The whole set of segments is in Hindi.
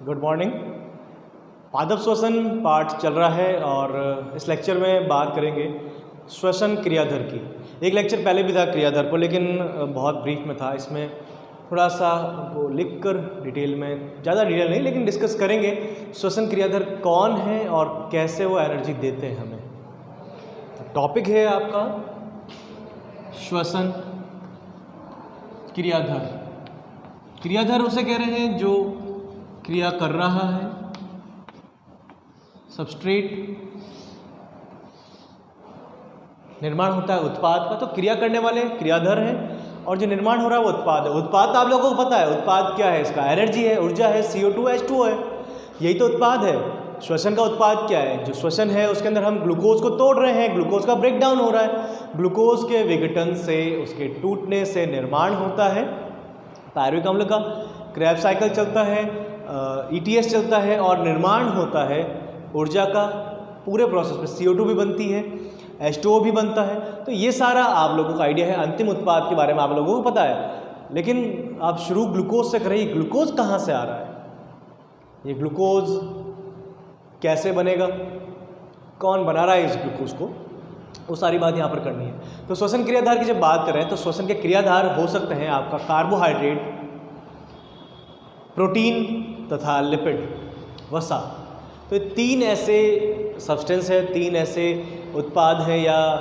Good morning. पादप श्वसन पाठ चल रहा है और इस लेक्चर में बात करेंगे श्वसन क्रियाधर की। एक लेक्चर पहले भी था क्रियाधर पर, लेकिन बहुत ब्रीफ में था। इसमें थोड़ा सा वो लिख कर डिटेल में, ज़्यादा डिटेल नहीं लेकिन डिस्कस करेंगे श्वसन क्रियाधर कौन है और कैसे वो एनर्जी देते हैं हमें। टॉपिक है आपका श्वसन क्रियाधर। क्रियाधर उसे कह रहे हैं जो क्रिया कर रहा है, सबस्ट्रेट निर्माण होता है उत्पाद का, तो क्रिया करने वाले क्रियाधर हैं और जो निर्माण हो रहा है वो उत्पाद है। उत्पाद आप लोगों को पता है, उत्पाद क्या है? इसका एनर्जी है, ऊर्जा है, CO2 H2O है, यही तो उत्पाद है। श्वसन का उत्पाद क्या है? जो श्वसन है उसके अंदर हम ग्लूकोज को तोड़ रहे हैं, ग्लूकोज का ब्रेक डाउन हो रहा है, ग्लूकोज के विघटन से, उसके टूटने से निर्माण होता है पायरुविक अम्ल का। क्रेब्स साइकिल चलता है, ETS चलता है और निर्माण होता है ऊर्जा का। पूरे प्रोसेस में CO2 भी बनती है, H2O भी बनता है। तो ये सारा आप लोगों का आइडिया है। अंतिम उत्पाद के बारे में आप लोगों को पता है, लेकिन आप शुरू ग्लूकोज से करें। ग्लूकोज कहाँ से आ रहा है? ये ग्लूकोज कैसे बनेगा, कौन बना रहा है इस ग्लूकोज को, वो सारी बात यहाँ पर करनी है। तो श्वसन क्रियाधार की जब बात करें तो श्वसन के क्रियाधार हो सकते हैं आपका कार्बोहाइड्रेट, प्रोटीन तथा लिपिड, वसा। तो तीन ऐसे सब्सटेंस है, तीन ऐसे उत्पाद हैं या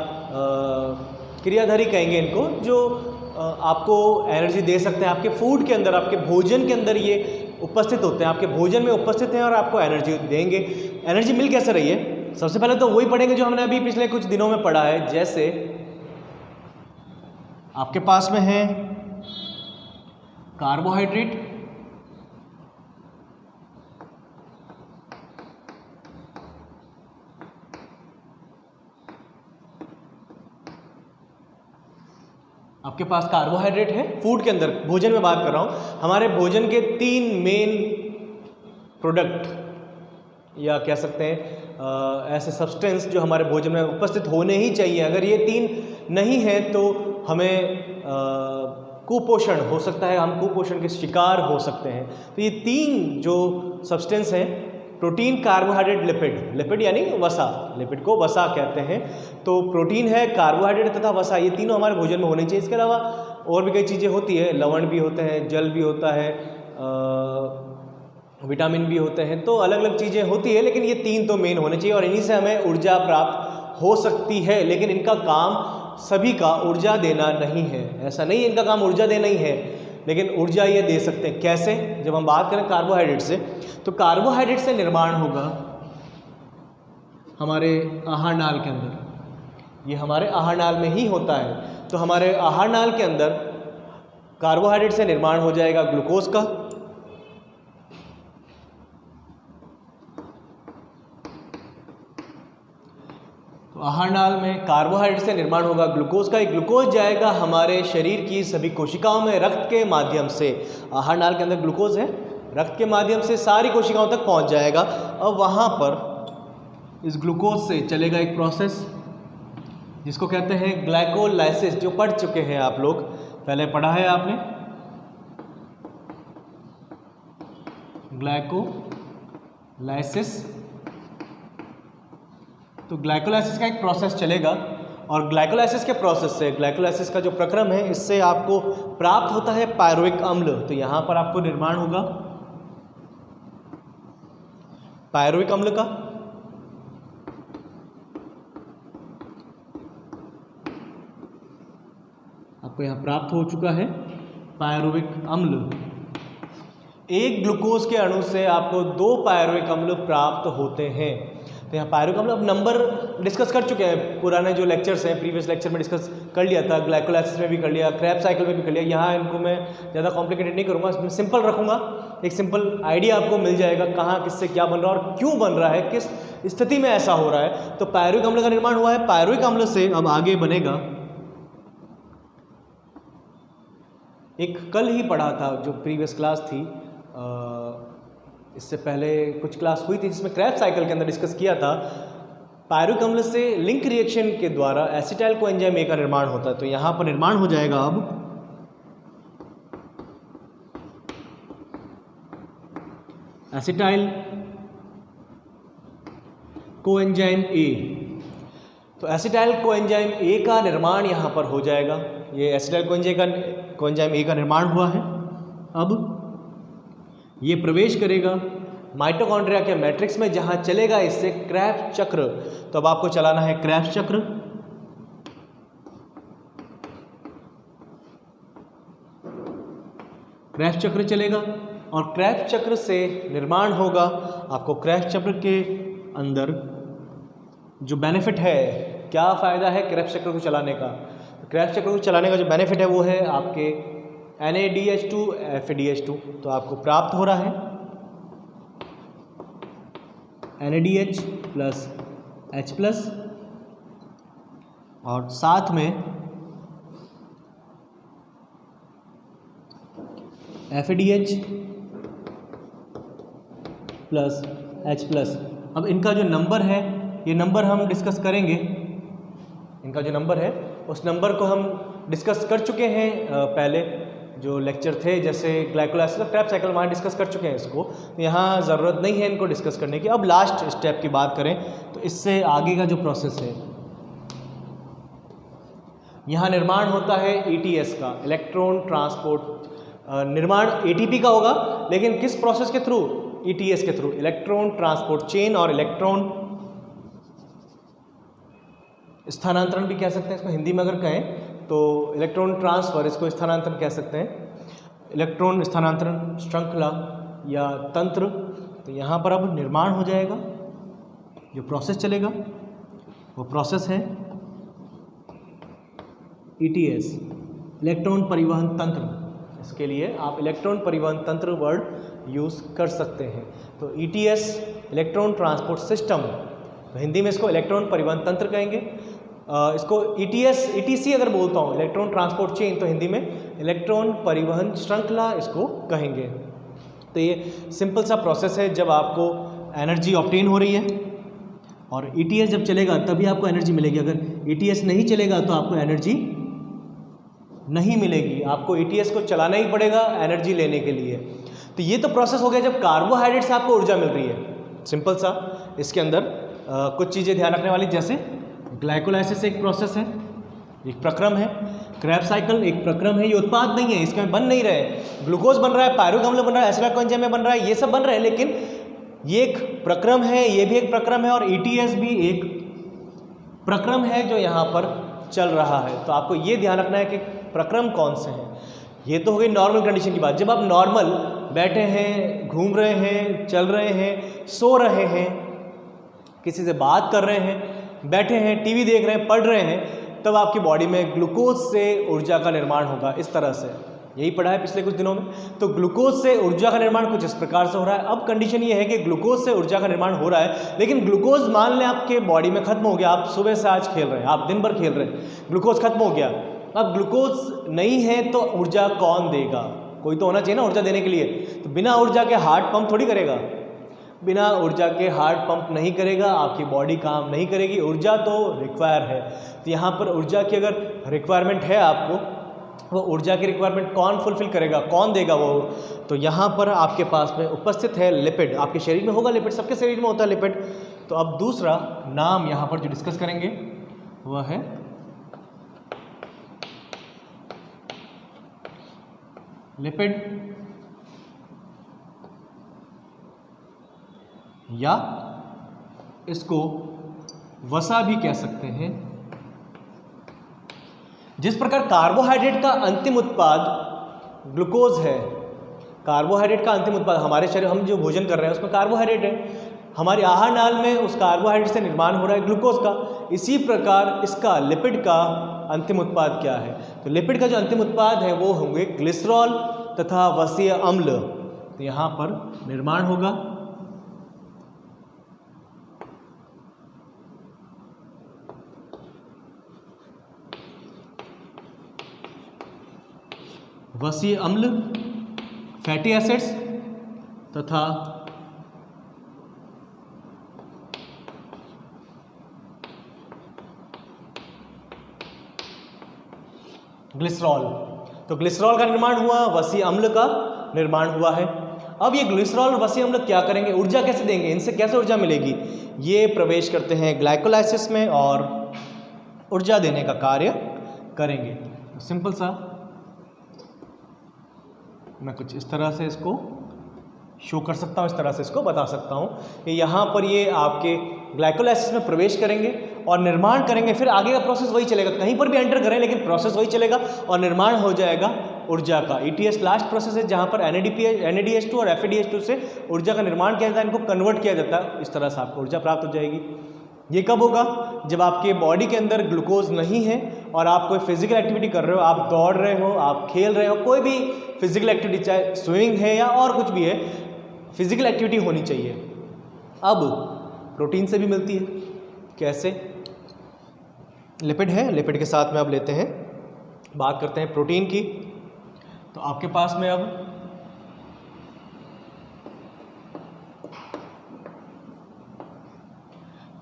क्रियाधारी कहेंगे इनको, जो आपको एनर्जी दे सकते हैं। आपके फूड के अंदर, आपके भोजन के अंदर ये उपस्थित होते हैं, आपके भोजन में उपस्थित हैं और आपको एनर्जी देंगे। एनर्जी मिल कैसे रही है? सबसे पहले तो वही पढ़ेंगे जो हमने अभी पिछले कुछ दिनों में पढ़ा है। जैसे आपके पास में है कार्बोहाइड्रेट, आपके पास कार्बोहाइड्रेट है फूड के अंदर, भोजन में बात कर रहा हूँ। हमारे भोजन के तीन मेन प्रोडक्ट या कह सकते हैं ऐसे सब्सटेंस जो हमारे भोजन में उपस्थित होने ही चाहिए। अगर ये तीन नहीं है तो हमें कुपोषण हो सकता है, हम कुपोषण के शिकार हो सकते हैं। तो ये तीन जो सब्सटेंस हैं, प्रोटीन, कार्बोहाइड्रेट, लिपिड। लिपिड यानी वसा, लिपिड को वसा कहते हैं। तो प्रोटीन है, कार्बोहाइड्रेट तथा वसा, ये तीनों हमारे भोजन में होने चाहिए। इसके अलावा और भी कई चीज़ें होती है, लवण भी होते हैं, जल भी होता है, विटामिन भी होते हैं, तो अलग अलग चीज़ें होती है, लेकिन ये तीन तो मेन होने चाहिए और इन्हीं से हमें ऊर्जा प्राप्त हो सकती है। लेकिन इनका काम सभी का ऊर्जा देना नहीं है, ऐसा नहीं है इनका काम ऊर्जा देना ही है, लेकिन ऊर्जा ये दे सकते हैं। कैसे? जब हम बात करें कार्बोहाइड्रेट से, तो कार्बोहाइड्रेट से निर्माण होगा हमारे आहार नाल के अंदर। ये हमारे आहार नाल में ही होता है। तो हमारे आहार नाल के अंदर कार्बोहाइड्रेट से निर्माण हो जाएगा ग्लूकोज का। तो आहार नाल में कार्बोहाइड्रेट से निर्माण होगा ग्लूकोज का। एक ग्लूकोज जाएगा हमारे शरीर की सभी कोशिकाओं में रक्त के माध्यम से। आहार नाल के अंदर ग्लूकोज है, रक्त के माध्यम से सारी कोशिकाओं तक पहुंच जाएगा और वहां पर इस ग्लूकोज से चलेगा एक प्रोसेस जिसको कहते हैं ग्लाइकोलाइसिस, जो पढ़ चुके हैं आप लोग, पहले पढ़ा है आपने। ग्लाइकोलाइसिस, तो ग्लाइकोलाइसिस का एक प्रोसेस चलेगा और ग्लाइकोलाइसिस के प्रोसेस से, ग्लाइकोलाइसिस का जो प्रक्रम है, इससे आपको प्राप्त होता है पायरुविक अम्ल। तो यहाँ पर आपको निर्माण होगा पायरुविक अम्ल का। आपको यहाँ प्राप्त हो चुका है पायरुविक अम्ल। एक ग्लूकोज के अणु से आपको 2 पायरुविक अम्ल प्राप्त होते हैं। तो यहाँ पायरुविक अम्ल, अब नंबर डिस्कस कर चुके हैं, पुराने जो लेक्चर्स हैं, प्रीवियस लेक्चर में डिस्कस कर लिया था, ग्लाइकोलाइसिस में भी कर लिया, क्रेब्स साइकिल में भी कर लिया। यहाँ इनको मैं ज़्यादा कॉम्प्लिकेटेड नहीं करूँगा, इसमें सिंपल रखूँगा। एक सिंपल आइडिया आपको मिल जाएगा कहाँ किससे क्या बन रहा है और क्यों बन रहा है, किस स्थिति में ऐसा हो रहा है। तो पायरुविक अम्ल का निर्माण हुआ है। पायरुविक अम्ल से अब आगे बनेगा, एक कल ही पढ़ा था जो प्रीवियस क्लास थी, इससे पहले कुछ क्लास हुई थी जिसमें क्रेब्स साइकिल के अंदर डिस्कस किया था। पायरुविक अम्ल से लिंक रिएक्शन के द्वारा एसिटाइल कोएंजाइम ए का निर्माण होता है। तो यहाँ पर निर्माण हो जाएगा अब एसिटाइल कोएंजाइम ए। तो एसिटाइल कोएंजाइम ए का निर्माण यहाँ पर हो जाएगा। ये एसिटाइल कोएंजाइम ए का निर्माण हुआ है। अब ये प्रवेश करेगा माइटोकॉन्ड्रिया के मैट्रिक्स में, जहाँ चलेगा इससे क्रेब्स चक्र। तो अब आपको चलाना है क्रेब्स चक्र। क्रेब्स चक्र चलेगा और क्रेब्स चक्र से निर्माण होगा। आपको क्रेब्स चक्र के अंदर जो बेनिफिट है, क्या फ़ायदा है क्रेब्स चक्र को चलाने का? क्रेब्स चक्र को चलाने का जो बेनिफिट है वो है आपके NADH2 FADH2। तो आपको प्राप्त हो रहा है NADH प्लस H प्लस और साथ में FADH प्लस H प्लस। अब इनका जो नंबर है, ये नंबर हम डिस्कस करेंगे। इनका जो नंबर है उस नंबर को हम डिस्कस कर चुके हैं पहले जो लेक्चर थे, जैसे ग्लाइकोलाइसिस और क्रेब्स साइकिल वहाँ डिस्कस कर चुके हैं इसको। तो यहाँ ज़रूरत नहीं है इनको डिस्कस करने की। अब लास्ट स्टेप की बात करें तो इससे आगे का जो प्रोसेस है, यहाँ निर्माण होता है ETS का, इलेक्ट्रॉन ट्रांसपोर्ट। निर्माण ATP का होगा, लेकिन किस प्रोसेस के थ्रू? ETS के थ्रू, इलेक्ट्रॉन ट्रांसपोर्ट चेन और इलेक्ट्रॉन स्थानांतरण भी कह सकते हैं इसको हिंदी में अगर कहें तो। इलेक्ट्रॉन ट्रांसफर, इसको स्थानांतरण कह सकते हैं, इलेक्ट्रॉन स्थानांतरण श्रृंखला या तंत्र। तो यहाँ पर अब निर्माण हो जाएगा। जो प्रोसेस चलेगा वो प्रोसेस है ETS, इलेक्ट्रॉन परिवहन तंत्र। इसके लिए आप इलेक्ट्रॉन परिवहन तंत्र वर्ड यूज़ कर सकते हैं। तो ETS इलेक्ट्रॉन ट्रांसपोर्ट सिस्टम, तो हिंदी में इसको इलेक्ट्रॉन परिवहन तंत्र कहेंगे। इसको ETC अगर बोलता हूँ, इलेक्ट्रॉन ट्रांसपोर्ट चेन, तो हिंदी में इलेक्ट्रॉन परिवहन श्रृंखला इसको कहेंगे। तो ये सिंपल सा प्रोसेस है जब आपको एनर्जी ऑब्टेन हो रही है, और ETS जब चलेगा तभी आपको एनर्जी मिलेगी। अगर ETS नहीं चलेगा तो आपको एनर्जी नहीं मिलेगी। आपको ETS को चलाना ही पड़ेगा एनर्जी लेने के लिए। तो ये तो प्रोसेस हो गया जब कार्बोहाइड्रेट से आपको ऊर्जा मिल रही है, सिंपल सा। इसके अंदर कुछ चीज़ें ध्यान रखने वाली, जैसे ग्लाइकोलाइसिस एक प्रोसेस है, एक प्रक्रम है। क्रेब्स साइकिल एक प्रक्रम है, ये उत्पाद नहीं है, इसमें बन नहीं रहे। ग्लूकोज बन रहा है, पायरुवेट अम्ल बन रहा है, एसिटाइल कोएंजाइम में बन रहा है, ये सब बन रहे हैं, लेकिन ये एक प्रक्रम है, ये भी एक प्रक्रम है, और ETS भी एक प्रक्रम है जो यहाँ पर चल रहा है। तो आपको ये ध्यान रखना है कि प्रक्रम कौन से हैं। ये तो हो गई नॉर्मल कंडीशन की बात। जब आप नॉर्मल बैठे हैं, घूम रहे हैं, चल रहे हैं, सो रहे हैं, किसी से बात कर रहे हैं, बैठे हैं, टीवी देख रहे हैं, पढ़ रहे हैं, तब आपकी बॉडी में ग्लूकोज से ऊर्जा का निर्माण होगा। इस तरह से यही पढ़ा है पिछले कुछ दिनों में। तो ग्लूकोज से ऊर्जा का निर्माण कुछ इस प्रकार से हो रहा है। अब कंडीशन ये है कि ग्लूकोज से ऊर्जा का निर्माण हो रहा है, लेकिन ग्लूकोज मान लें आपके बॉडी में खत्म हो गया। आप सुबह से आज खेल रहे हैं, आप दिन भर खेल रहे हैं, ग्लूकोज खत्म हो गया। अब ग्लूकोज नहीं है तो ऊर्जा कौन देगा? कोई तो होना चाहिए ना ऊर्जा देने के लिए। तो बिना ऊर्जा के हार्ट पंप थोड़ी करेगा, बिना ऊर्जा के हार्ट पंप नहीं करेगा, आपकी बॉडी काम नहीं करेगी। ऊर्जा तो रिक्वायर है। तो यहाँ पर ऊर्जा की अगर रिक्वायरमेंट है आपको, वो ऊर्जा की रिक्वायरमेंट कौन फुलफिल करेगा, कौन देगा वो? तो यहाँ पर आपके पास में उपस्थित है लिपिड। आपके शरीर में होगा लिपिड, सबके शरीर में होता है लिपिड। तो अब दूसरा नाम यहाँ पर जो डिस्कस करेंगे वह है लिपिड, या इसको वसा भी कह सकते हैं। जिस प्रकार कार्बोहाइड्रेट का अंतिम उत्पाद ग्लूकोज है, कार्बोहाइड्रेट का अंतिम उत्पाद हमारे शरीर, हम जो भोजन कर रहे हैं उसमें कार्बोहाइड्रेट है, हमारे आहार नाल में उस कार्बोहाइड्रेट से निर्माण हो रहा है ग्लूकोज का। इसी प्रकार इसका लिपिड का अंतिम उत्पाद क्या है? तो लिपिड का जो अंतिम उत्पाद है वो होंगे ग्लिसरॉल तथा वसीय अम्ल। तो यहाँ पर निर्माण होगा वसीय अम्ल, फैटी एसिड्स तथा ग्लिसरॉल। तो ग्लिसरॉल का निर्माण हुआ, वसीय अम्ल का निर्माण हुआ है। अब ये ग्लिसरॉल और वसी अम्ल क्या करेंगे, ऊर्जा कैसे देंगे, इनसे कैसे ऊर्जा मिलेगी, ये प्रवेश करते हैं ग्लाइकोलाइसिस में और ऊर्जा देने का कार्य करेंगे। सिंपल सा मैं कुछ इस तरह से इसको शो कर सकता हूँ, इस तरह से इसको बता सकता हूँ कि यहाँ पर ये आपके ग्लाइकोलाइसिस में प्रवेश करेंगे और निर्माण करेंगे, फिर आगे का प्रोसेस वही चलेगा, कहीं पर भी एंटर करें लेकिन प्रोसेस वही चलेगा और निर्माण हो जाएगा ऊर्जा का। ETS लास्ट प्रोसेस है जहाँ पर NADH2 और FADH2 से ऊर्जा का निर्माण किया जाता है, इनको कन्वर्ट किया जाता है, इस तरह से आपको ऊर्जा प्राप्त हो जाएगी। ये कब होगा, जब आपके बॉडी के अंदर ग्लूकोज नहीं है और आप कोई फिजिकल एक्टिविटी कर रहे हो, आप दौड़ रहे हो, आप खेल रहे हो, कोई भी फिजिकल एक्टिविटी, चाहे स्विमिंग है या और कुछ भी है, फिजिकल एक्टिविटी होनी चाहिए। अब प्रोटीन से भी मिलती है, कैसे, लिपिड है, लिपिड के साथ में अब लेते हैं, बात करते हैं प्रोटीन की। तो आपके पास में अब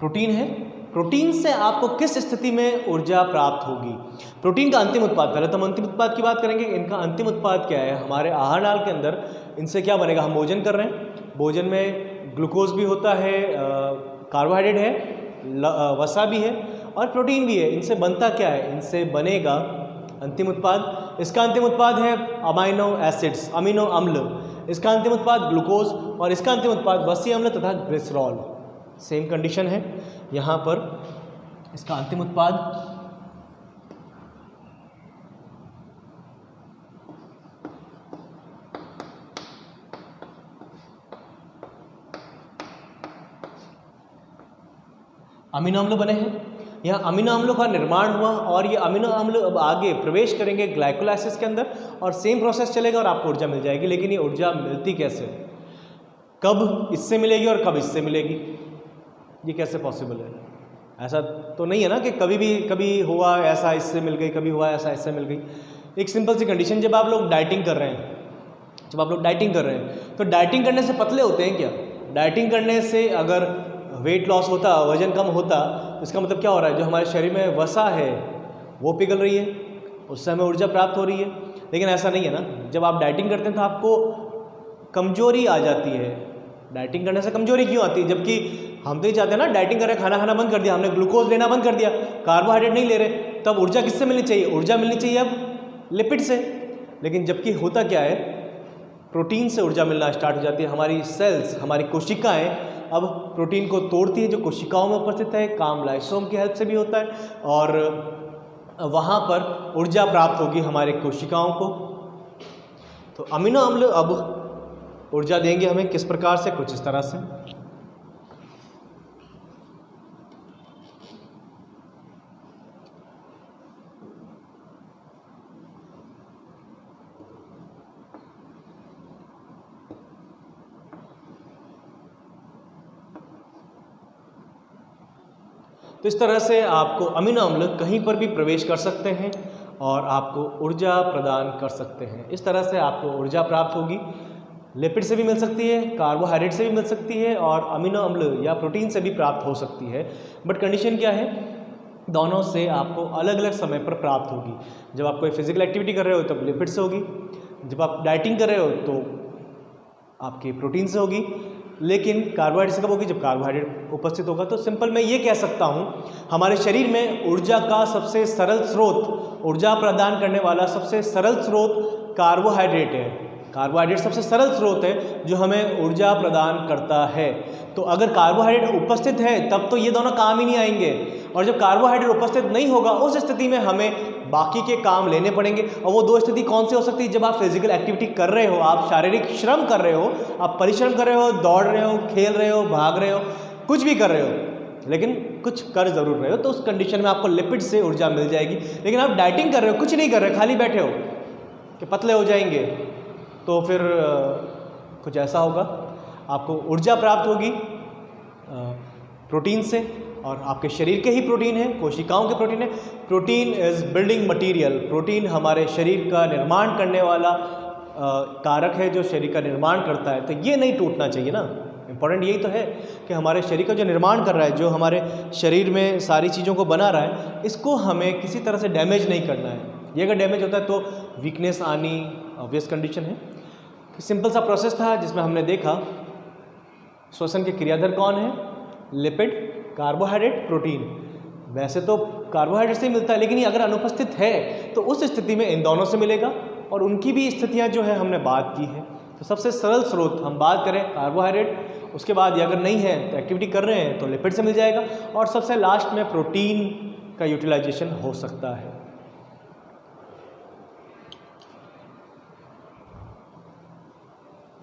प्रोटीन है, प्रोटीन से आपको किस स्थिति में ऊर्जा प्राप्त होगी, प्रोटीन का अंतिम उत्पाद, पहले तो हम अंतिम उत्पाद की बात करेंगे, इनका अंतिम उत्पाद क्या है, हमारे आहार नाल के अंदर इनसे क्या बनेगा, हम भोजन कर रहे हैं, भोजन में ग्लूकोज भी होता है, कार्बोहाइड्रेट है, वसा भी है और प्रोटीन भी है, इनसे बनता क्या है, इनसे बनेगा अंतिम उत्पाद, इसका अंतिम उत्पाद है अमीनो एसिड्स, अमीनो अम्ल, इसका अंतिम उत्पाद ग्लूकोज और इसका अंतिम उत्पाद वसी अम्ल तथा ग्लिसरॉल। सेम कंडीशन है यहाँ पर, इसका अंतिम उत्पाद अमीनो अम्ल बने हैं। यहाँ अमीनो अम्लों का निर्माण हुआ और ये अमीनो अम्ल अब आगे प्रवेश करेंगे ग्लाइकोलाइसिस के अंदर और सेम प्रोसेस चलेगा और आपको ऊर्जा मिल जाएगी। लेकिन ये ऊर्जा मिलती कैसे, कब इससे मिलेगी और कब इससे मिलेगी, ये कैसे पॉसिबल है? ऐसा तो नहीं है ना कि कभी हुआ ऐसा इससे मिल गई, कभी हुआ ऐसा इससे मिल गई। एक सिंपल सी कंडीशन, जब आप लोग डाइटिंग कर रहे हैं, तो डाइटिंग करने से पतले होते हैं क्या? डाइटिंग करने से अगर वेट लॉस होता, वजन कम होता, इसका मतलब क्या हो रहा है, जो हमारे शरीर में वसा है वो पिघल रही है, उससे हमें ऊर्जा प्राप्त हो रही है। लेकिन ऐसा नहीं है ना, जब आप डाइटिंग करते हैं तो आपको कमजोरी आ जाती है। डाइटिंग करने से कमजोरी क्यों आती है? जबकि हम तो ये चाहते हैं ना, डाइटिंग कर रहे, खाना खाना बंद कर दिया, हमने ग्लूकोज लेना बंद कर दिया, कार्बोहाइड्रेट नहीं ले रहे, तब ऊर्जा किससे मिलनी चाहिए? ऊर्जा मिलनी चाहिए अब लिपिड से। लेकिन जबकि होता क्या है, प्रोटीन से ऊर्जा मिलना स्टार्ट हो जाती है। हमारी सेल्स, हमारी कोशिकाएं अब प्रोटीन को तोड़ती है जो कोशिकाओं में उपस्थित है, काम लाइसोम की हेल्प से भी होता है और वहाँ पर ऊर्जा प्राप्त होगी हमारे कोशिकाओं को। तो अमीनो अम्ल अब ऊर्जा देंगे हमें किस प्रकार से, कुछ इस तरह से। तो इस तरह से आपको अमीनो अम्ल कहीं पर भी प्रवेश कर सकते हैं और आपको ऊर्जा प्रदान कर सकते हैं। इस तरह से आपको ऊर्जा प्राप्त होगी। लिपिड से भी मिल सकती है, कार्बोहाइड्रेट से भी मिल सकती है और अमीनो अम्ल या प्रोटीन से भी प्राप्त हो सकती है। बट कंडीशन क्या है, दोनों से आपको अलग अलग समय पर प्राप्त होगी। जब आप कोई फिजिकल एक्टिविटी कर रहे हो तब लिपिड से होगी, जब आप डाइटिंग कर रहे हो तो आपके प्रोटीन से होगी। लेकिन कार्बोहाइड्रेट से कब होगी? जब कार्बोहाइड्रेट उपस्थित होगा। तो सिंपल मैं ये कह सकता हूँ, हमारे शरीर में ऊर्जा का सबसे सरल स्रोत, ऊर्जा प्रदान करने वाला सबसे सरल स्रोत कार्बोहाइड्रेट है। कार्बोहाइड्रेट सबसे सरल स्रोत है जो हमें ऊर्जा प्रदान करता है। तो अगर कार्बोहाइड्रेट उपस्थित है तब तो ये दोनों काम ही नहीं आएंगे, और जब कार्बोहाइड्रेट उपस्थित नहीं होगा उस स्थिति में हमें बाकी के काम लेने पड़ेंगे। और वो दो स्थिति कौन सी हो सकती है? जब आप फिजिकल एक्टिविटी कर रहे हो, आप शारीरिक श्रम कर रहे हो, आप परिश्रम कर रहे हो, दौड़ रहे हो, खेल रहे हो, भाग रहे हो, कुछ भी कर रहे हो, लेकिन कुछ कर जरूर रहे हो, तो उस कंडीशन में आपको लिपिड से ऊर्जा मिल जाएगी। लेकिन आप डाइटिंग कर रहे हो, कुछ नहीं कर रहे, खाली बैठे हो कि पतले हो जाएंगे, तो फिर कुछ ऐसा होगा, आपको ऊर्जा प्राप्त होगी प्रोटीन से, और आपके शरीर के ही प्रोटीन है, कोशिकाओं के प्रोटीन है। Protein is building material, protein हमारे शरीर का निर्माण करने वाला कारक है जो शरीर का निर्माण करता है। तो ये नहीं टूटना चाहिए ना, इंपॉर्टेंट यही तो है कि हमारे शरीर का जो निर्माण कर रहा है, जो हमारे शरीर में सारी चीज़ों को बना रहा है, इसको हमें किसी तरह से डैमेज नहीं करना है। ये अगर डैमेज होता है तो वीकनेस आनी ऑब्वियस कंडीशन है। सिंपल सा प्रोसेस था जिसमें हमने देखा श्वसन के क्रियाधर कौन है, लिपिड, कार्बोहाइड्रेट, प्रोटीन। वैसे तो कार्बोहाइड्रेट से ही मिलता है, लेकिन ये अगर अनुपस्थित है तो उस स्थिति में इन दोनों से मिलेगा, और उनकी भी स्थितियां जो है हमने बात की है। तो सबसे सरल स्रोत हम बात करें कार्बोहाइड्रेट, उसके बाद ये अगर नहीं है तो एक्टिविटी कर रहे हैं तो लिपिड से मिल जाएगा, और सबसे लास्ट में प्रोटीन का यूटिलाइजेशन हो सकता है।